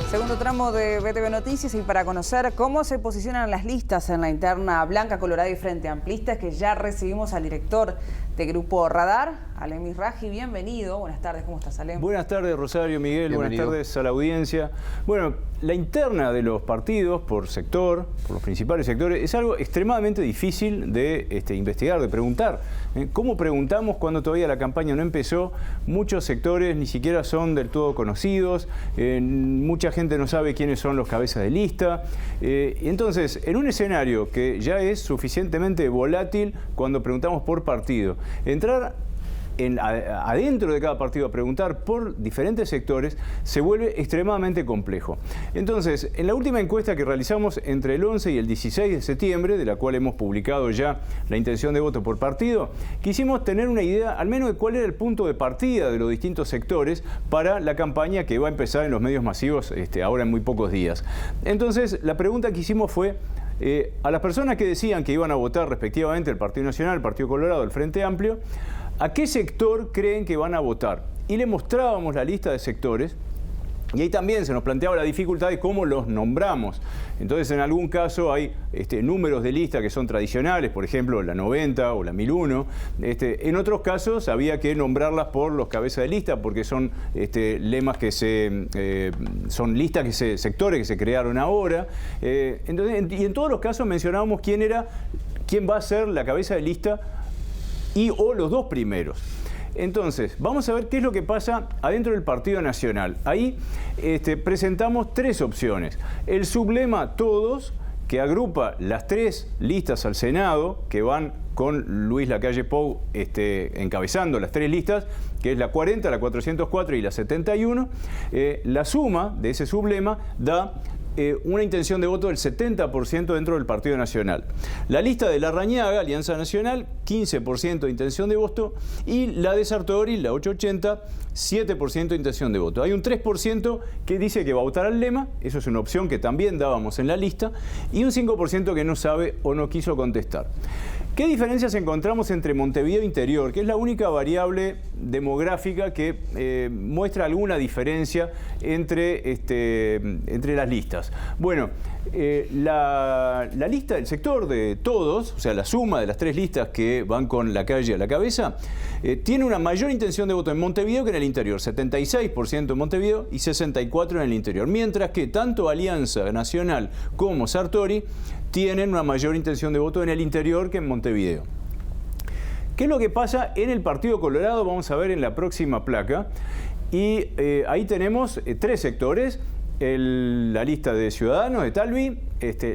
Segundo tramo de BTV Noticias y para conocer cómo se posicionan las listas en la interna Blanca, Colorado y Frente Amplista, es que ya recibimos al director de Grupo Radar, Alem Misraji. Bienvenido. Buenas tardes, ¿cómo estás, Alem? Buenas tardes, Rosario, Miguel. Bienvenido. Buenas tardes a la audiencia. Bueno, la interna de los partidos por sector, por los principales sectores, es algo extremadamente difícil de investigar, de preguntar. ¿Cómo preguntamos cuando todavía la campaña no empezó? Muchos sectores ni siquiera son del todo conocidos, mucha gente no sabe quiénes son los cabezas de lista. Entonces, en un escenario que ya es suficientemente volátil cuando preguntamos por partido, entrar adentro de cada partido a preguntar por diferentes sectores se vuelve extremadamente complejo. Entonces, en la última encuesta que realizamos entre el 11 y el 16 de septiembre, de la cual hemos publicado ya la intención de voto por partido, quisimos tener una idea al menos de cuál era el punto de partida de los distintos sectores para la campaña que va a empezar en los medios masivos ahora en muy pocos días. Entonces, la pregunta que hicimos fue: a las personas que decían que iban a votar respectivamente el Partido Nacional, el Partido Colorado, el Frente Amplio, ¿a qué sector creen que van a votar? Y le mostrábamos la lista de sectores y ahí también se nos planteaba la dificultad de cómo los nombramos. Entonces, en algún caso hay números de lista que son tradicionales, por ejemplo, la 90 o la 1001. En otros casos había que nombrarlas por los cabezas de lista porque son lemas que son listas, sectores que se crearon ahora. Entonces, y en todos los casos mencionábamos quién va a ser la cabeza de lista o los dos primeros. Entonces, vamos a ver qué es lo que pasa adentro del Partido Nacional. Ahí presentamos tres opciones. El sublema Todos, que agrupa las tres listas al Senado, que van con Luis Lacalle Pou encabezando las tres listas, que es la 40, la 404 y la 71. La suma de ese sublema da una intención de voto del 70% dentro del Partido Nacional. La lista de Larrañaga, Alianza Nacional, 15% de intención de voto, y la de Sartori, la 880, 7% de intención de voto. Hay un 3% que dice que va a votar al lema, eso es una opción que también dábamos en la lista, y un 5% que no sabe o no quiso contestar. ¿Qué diferencias encontramos entre Montevideo Interior, que es la única variable demográfica que muestra alguna diferencia entre las listas? Bueno, la lista del sector de Todos, o sea, la suma de las tres listas que van con Lacalle a la cabeza, tiene una mayor intención de voto en Montevideo que en el interior, 76% en Montevideo y 64% en el interior, mientras que tanto Alianza Nacional como Sartori tienen una mayor intención de voto en el interior que en Montevideo. ¿Qué es lo que pasa en el Partido Colorado? Vamos a ver en la próxima placa. Y ahí tenemos tres sectores. La lista de Ciudadanos de Talvi,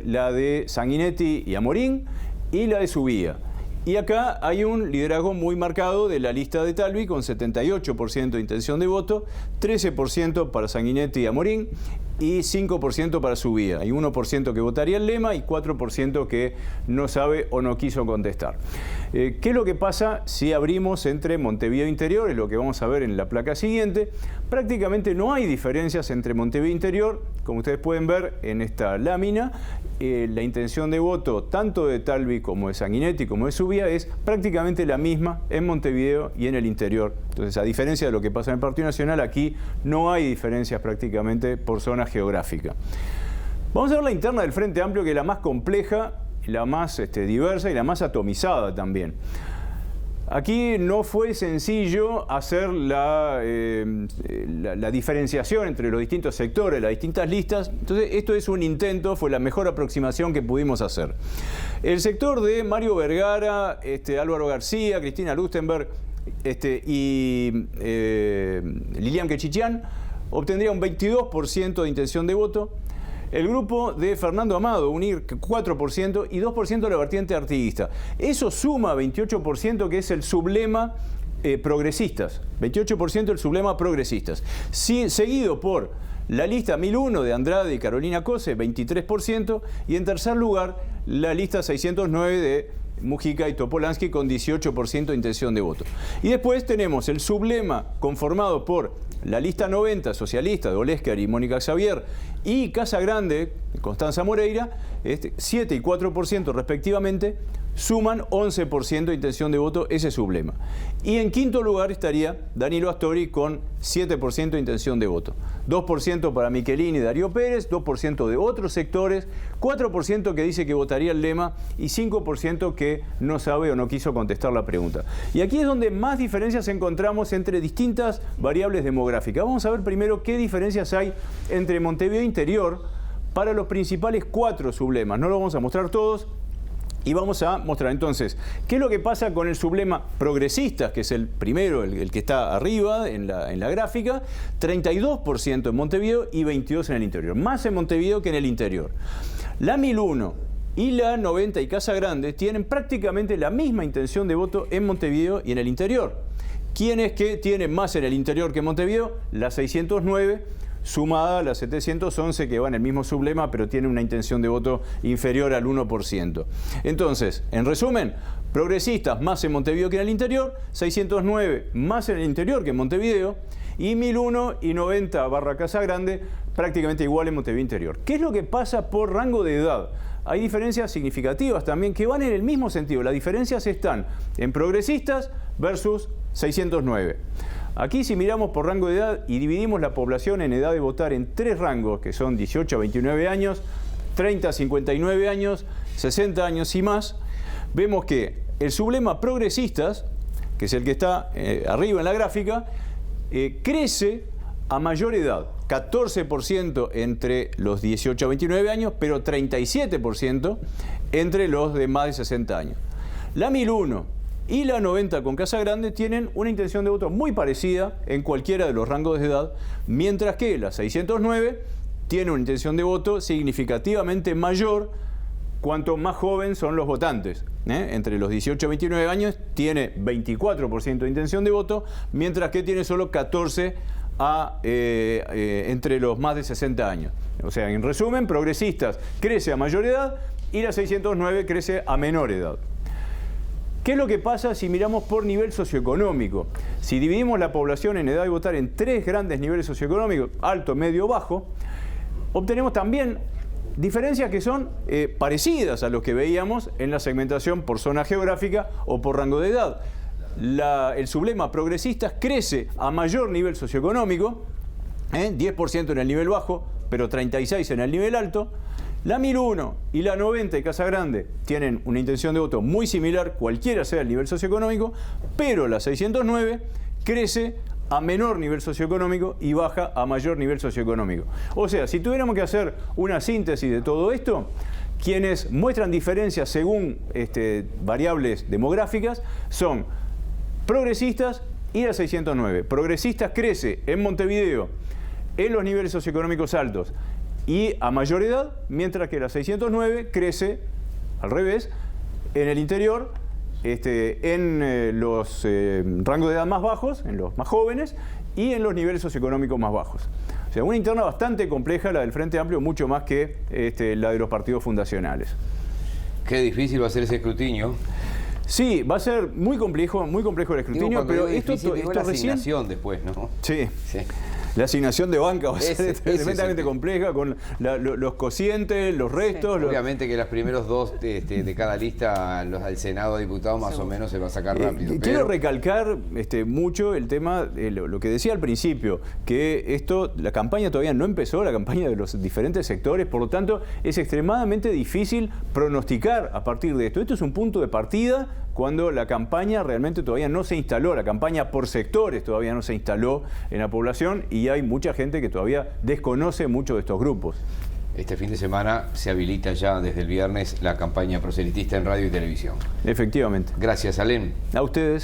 la de Sanguinetti y Amorín y la de Subía. Y acá hay un liderazgo muy marcado de la lista de Talvi con 78% de intención de voto, 13% para Sanguinetti y Amorín y 5% para Subía. Hay 1% que votaría el lema y 4% que no sabe o no quiso contestar. ¿Qué es lo que pasa si abrimos entre Montevideo Interior? Es lo que vamos a ver en la placa siguiente. Prácticamente no hay diferencias entre Montevideo Interior, como ustedes pueden ver en esta lámina. La intención de voto tanto de Talvi como de Sanguinetti como de Subía es prácticamente la misma en Montevideo y en el interior. Entonces, a diferencia de lo que pasa en el Partido Nacional, aquí no hay diferencias prácticamente por zona geográfica. Vamos a ver la interna del Frente Amplio, que es la más compleja, la más diversa y la más atomizada también. Aquí no fue sencillo hacer la diferenciación entre los distintos sectores, las distintas listas. Entonces, esto es un intento, fue la mejor aproximación que pudimos hacer. El sector de Mario Vergara, Álvaro García, Cristina Lustenberg y Lilian Quechichian obtendría un 22% de intención de voto. El grupo de Fernando Amado, UNIR, 4% y 2% de la vertiente artiguista. Eso suma 28%, que es el sublema progresistas. 28% el sublema progresistas. Seguido por la lista 1001 de Andrade y Carolina Cose, 23%. Y en tercer lugar, la lista 609 de Mujica y Topolansky con 18% de intención de voto. Y después tenemos el sublema conformado por la lista 90 socialista de Olesker y Mónica Xavier y Casa Grande, Constanza Moreira, 7 y 4% respectivamente, suman 11% de intención de voto ese sublema. Y en quinto lugar estaría Danilo Astori con 7% de intención de voto. 2% para Michelini y Darío Pérez, 2% de otros sectores, 4% que dice que votaría el lema y 5% que no sabe o no quiso contestar la pregunta. Y aquí es donde más diferencias encontramos entre distintas variables demográficas. Vamos a ver primero qué diferencias hay entre Montevideo Interior para los principales 4 sublemas. No lo vamos a mostrar todos. Y vamos a mostrar entonces qué es lo que pasa con el sublema progresistas, que es el primero, el que está arriba en la gráfica, 32% en Montevideo y 22% en el interior, más en Montevideo que en el interior. La 1001 y la 90 y Casa Grande tienen prácticamente la misma intención de voto en Montevideo y en el interior. ¿Quién es que tiene más en el interior que en Montevideo? La 609. Sumada a las 711 que va en el mismo sublema, pero tiene una intención de voto inferior al 1%. Entonces, en resumen, progresistas más en Montevideo que en el interior, 609 más en el interior que en Montevideo, y 1001 y 90 barra Casa Grande prácticamente igual en Montevideo Interior. ¿Qué es lo que pasa por rango de edad? Hay diferencias significativas también que van en el mismo sentido. Las diferencias están en progresistas versus 609. Aquí si miramos por rango de edad y dividimos la población en edad de votar en 3 rangos, que son 18 a 29 años, 30 a 59 años, 60 años y más, vemos que el sublema progresistas, que es el que está arriba en la gráfica, crece a mayor edad, 14% entre los 18 a 29 años, pero 37% entre los de más de 60 años. La 1001 y la 90 con Casa Grande tienen una intención de voto muy parecida en cualquiera de los rangos de edad, mientras que la 609 tiene una intención de voto significativamente mayor cuanto más jóvenes son los votantes. Entre los 18 y 29 años tiene 24% de intención de voto, mientras que tiene solo 14% entre los más de 60 años. O sea, en resumen, progresistas crece a mayor edad y la 609 crece a menor edad. ¿Qué es lo que pasa si miramos por nivel socioeconómico? Si dividimos la población en edad de votar en 3 grandes niveles socioeconómicos, alto, medio, bajo, obtenemos también diferencias que son parecidas a lo que veíamos en la segmentación por zona geográfica o por rango de edad. El sublema progresistas crece a mayor nivel socioeconómico, 10% en el nivel bajo, pero 36% en el nivel alto. La 1001 y la 90 y Casa Grande tienen una intención de voto muy similar, cualquiera sea el nivel socioeconómico, pero la 609 crece a menor nivel socioeconómico y baja a mayor nivel socioeconómico. O sea, si tuviéramos que hacer una síntesis de todo esto, quienes muestran diferencias según variables demográficas son progresistas y la 609. Progresistas crece en Montevideo en los niveles socioeconómicos altos y a mayor edad, mientras que la 609 crece al revés en el interior, en los rangos de edad más bajos, en los más jóvenes y en los niveles socioeconómicos más bajos. O sea, una interna bastante compleja la del Frente Amplio, mucho más que la de los partidos fundacionales. Qué difícil va a ser ese escrutinio. Sí, va a ser muy complejo el escrutinio, pero esto la recién... asignación después, ¿no? Sí. La asignación de banca va a ser tremendamente compleja con los cocientes, los restos. Sí. Obviamente que los primeros 2 de cada lista al Senado, a diputados, más o menos se va a sacar rápido. Quiero recalcar mucho el tema, lo que decía al principio, que la campaña todavía no empezó, la campaña de los diferentes sectores, por lo tanto es extremadamente difícil pronosticar a partir de esto. Esto es un punto de partida cuando la campaña realmente todavía no se instaló, la campaña por sectores todavía no se instaló en la población y hay mucha gente que todavía desconoce mucho de estos grupos. Este fin de semana se habilita ya desde el viernes la campaña proselitista en radio y televisión. Efectivamente. Gracias, Alem. A ustedes.